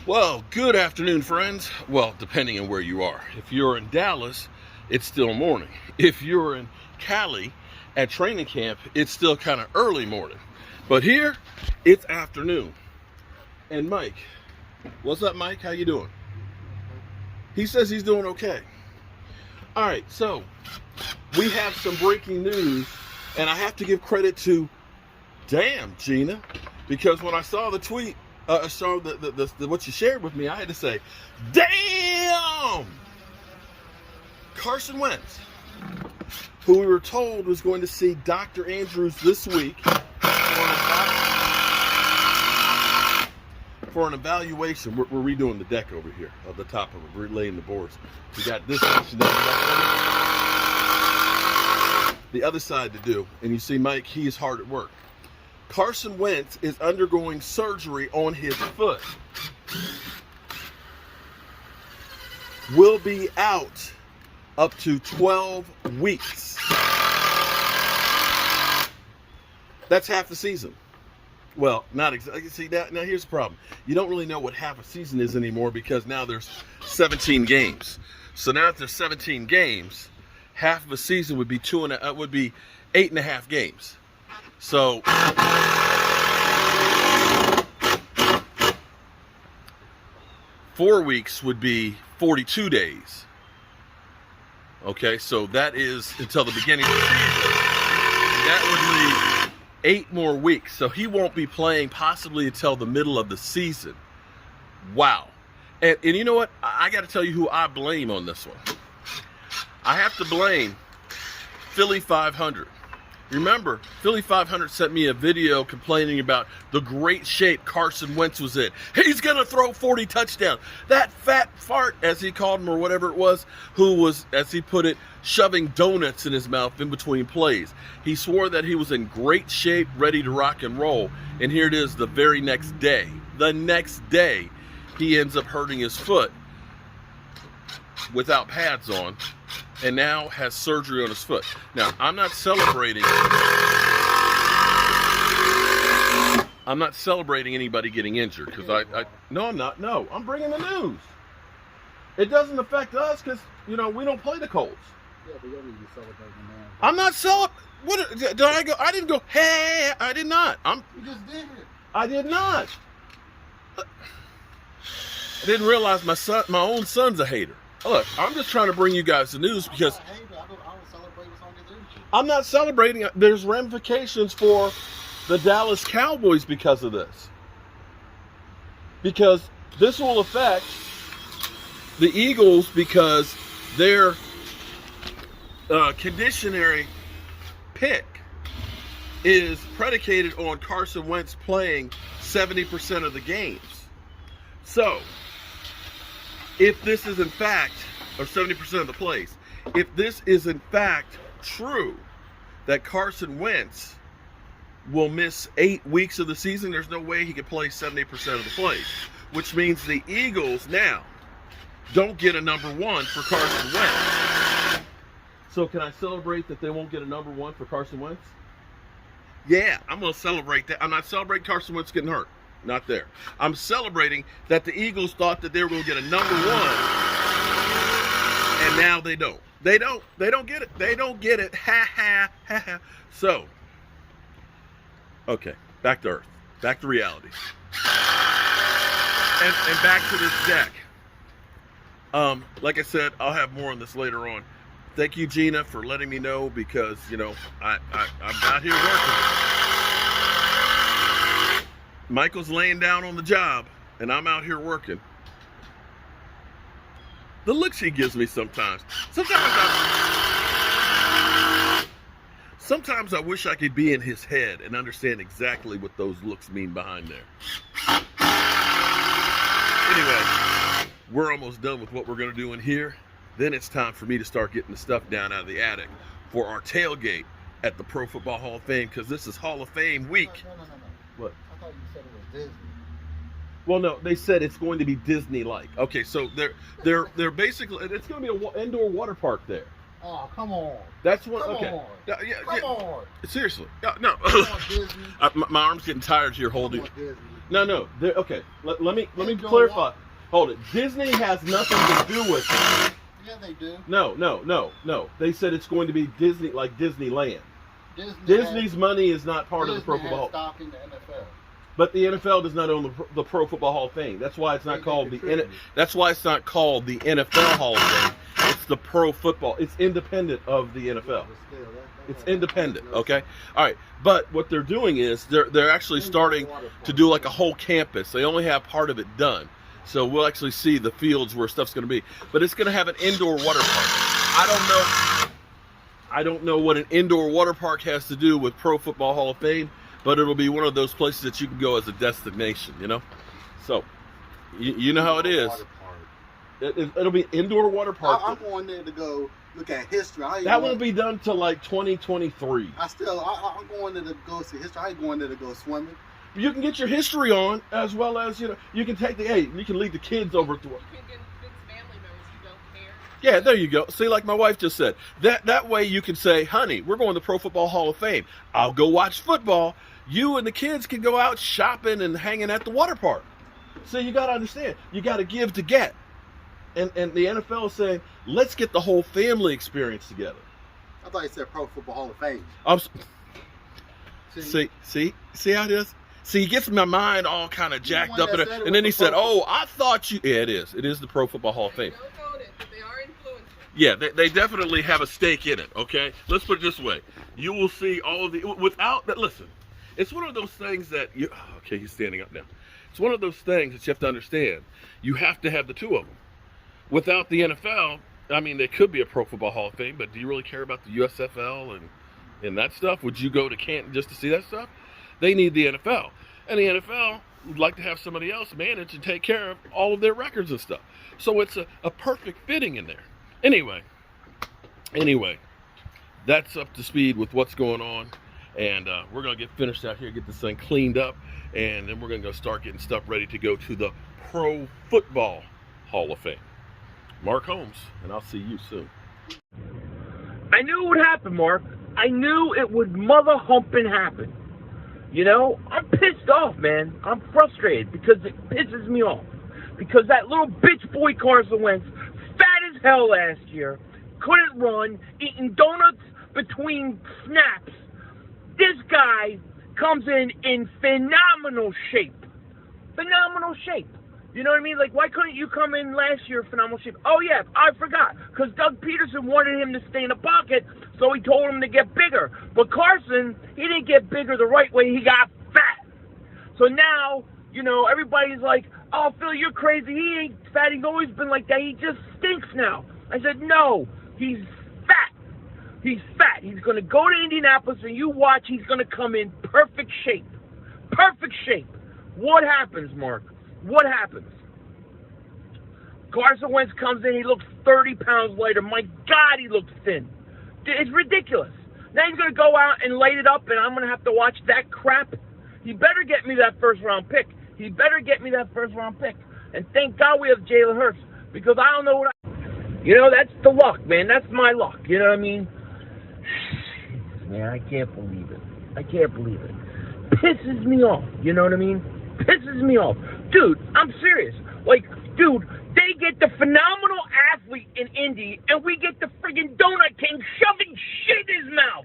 Well, good afternoon, friends. Well, depending on where you are. If you're in Dallas, it's still morning. If you're in Cali at training camp, it's still kind of early morning. But here, it's afternoon. And Mike, what's up, Mike? How you doing? He says he's doing okay. All right, so we have some breaking news, and I have to give credit to Gina, because when I saw the tweet, I saw what you shared with me, I had to say, damn! Carson Wentz, who we were told was going to see Dr. Andrews this week for an evaluation. We're redoing the deck over here at the top of it. We're laying the boards. We got this section down the other side to do. And you see Mike, he is hard at work. Carson Wentz is undergoing surgery on his foot. Will be out up to 12 weeks. That's half the season. Well, not exactly. See, now here's the problem. You don't really know what half a season is anymore because now there's 17 games. So now if there's 17 games, half of a season would be 8.5 games. So 4 weeks would be 42 days. Okay, so that is until the beginning of the season. That would leave 8 more weeks. So he won't be playing possibly until the middle of the season. Wow. And you know what? I got to tell you who I blame on this one. I have to blame Philly 500. Remember, Philly 500 sent me a video complaining about the great shape Carson Wentz was in. He's going to throw 40 touchdowns. That fat fart, as he called him, or whatever it was, who was, as he put it, shoving donuts in his mouth in between plays. He swore that he was in great shape, ready to rock and roll. And here it is the very next day. The next day, he ends up hurting his foot without pads on, and now has surgery on his foot. Now, I'm not celebrating anybody getting injured, because no, I'm not. No, I'm bringing the news. It doesn't affect us because, we don't play the Colts. Yeah, but you don't need to be celebrating, man. I'm not celebrating. What did I go? I didn't go, hey, I did not. You just did it. I did not. I didn't realize my own son's a hater. Look, I'm just trying to bring you guys the news because I don't celebrate what's on the news. I'm not celebrating. There's ramifications for the Dallas Cowboys because of this. Because this will affect the Eagles because their conditionary pick is predicated on Carson Wentz playing 70% of the games. So, if this is in fact, or 70% of the plays, if this is in fact true that Carson Wentz will miss 8 weeks of the season, there's no way he could play 70% of the plays. Which means the Eagles now don't get a number 1 for Carson Wentz. So can I celebrate that they won't get a number 1 for Carson Wentz? Yeah, I'm going to celebrate that. I'm not celebrating Carson Wentz getting hurt. Not there. I'm celebrating that the Eagles thought that they were going to get a number 1, and now they don't. They don't get it. They don't get it. Ha, ha, ha, ha. So, okay, back to earth. Back to reality. And back to this deck. Like I said, I'll have more on this later on. Thank you, Gina, for letting me know because, I'm out here working. Michael's laying down on the job, and I'm out here working. The looks he gives me sometimes. Sometimes I wish I could be in his head and understand exactly what those looks mean behind there. Anyway, we're almost done with what we're going to do in here. Then it's time for me to start getting the stuff down out of the attic for our tailgate at the Pro Football Hall of Fame, because this is Hall of Fame week. No. What? I thought you said it was Disney. Well, no, they said it's going to be Disney-like. Okay, so they're basically, it's going to be an indoor water park there. Oh, come on. That's what. Come okay. on. Yeah, Come on. Seriously. No. Come on, Disney. My arm's getting tired here holding. Come on, Disney. No. Okay, let me Indoor clarify. water. Hold it. Disney has nothing to do with it. Yeah, they do. No. They said it's going to be Disney, like Disneyland. Disney's Disney's money is not part of the Pro Football Hall. stock in the NFL. But the NFL does not own the Pro Football Hall of Fame. That's why it's not called That's why it's not called the NFL Hall of Fame. It's the Pro Football. It's independent of the NFL. It's independent. Okay. All right. But what they're doing is they're actually starting to do like a whole campus. They only have part of it done. So we'll actually see the fields where stuff's going to be. But it's going to have an indoor water park. I don't know what an indoor water park has to do with Pro Football Hall of Fame, but it'll be one of those places that you can go as a destination, you know? So, you know how it is. It'll be indoor water park. I'm going there to go look at history. That won't be done till like 2023. I'm going there to go see history. I ain't going there to go swimming. You can get your history on, as well as, you know, you can take you can lead the kids over to it. You can get Vince family members who don't care. Yeah, there you go. See, like my wife just said, that way you can say, honey, we're going to the Pro Football Hall of Fame. I'll go watch football. You and the kids can go out shopping and hanging at the water park. So you got to understand, you got to give to get. And the NFL is saying, let's get the whole family experience together. I thought you said Pro Football Hall of Fame. See how it is? See, he gets my mind all kind of jacked up. And then he said, oh, I thought you... Yeah, it is. It is the Pro Football Hall of Fame. Don't own it, but they are influencers. Yeah, they definitely have a stake in it, okay? Let's put it this way. You will see all of the... Without... Listen, it's one of those things that... Okay, he's standing up now. It's one of those things that you have to understand. You have to have the two of them. Without the NFL, I mean, there could be a Pro Football Hall of Fame, but do you really care about the USFL and that stuff? Would you go to Canton just to see that stuff? They need the NFL. And the NFL would like to have somebody else manage and take care of all of their records and stuff. So it's a perfect fitting in there. Anyway, that's up to speed with what's going on. And we're going to get finished out here, get this thing cleaned up, and then we're going to go start getting stuff ready to go to the Pro Football Hall of Fame. Mark Holmes, and I'll see you soon. I knew it would happen, Mark. I knew it would mother humping happen. You know, I'm pissed off, man. I'm frustrated because it pisses me off. Because that little bitch boy Carson Wentz, fat as hell last year, couldn't run, eating donuts between snaps. This guy comes in phenomenal shape. Phenomenal shape. You know what I mean? Like, why couldn't you come in last year phenomenal shape? Oh, yeah, I forgot. Because Doug Peterson wanted him to stay in the pocket, so he told him to get bigger. But Carson, he didn't get bigger the right way. He got fat. So now, you know, everybody's like, oh, Phil, you're crazy. He ain't fat. He's always been like that. He just stinks now. I said, no, he's fat. He's fat. He's going to go to Indianapolis, and you watch, he's going to come in perfect shape. Perfect shape. What happens, Mark? What happens? Carson Wentz comes in, he looks 30 pounds lighter. My God, he looks thin. It's ridiculous. Now he's going to go out and light it up, and I'm going to have to watch that crap. He better get me that first-round pick. He better get me that first-round pick. And thank God we have Jalen Hurts, because I don't know what You know, that's the luck, man. That's my luck. You know what I mean? Man, I can't believe it. I can't believe it. Pisses me off. You know what I mean? Pisses me off. Dude, I'm serious. Like, dude, they get the phenomenal athlete in Indy, and we get the friggin' donut king shoving shit in his mouth.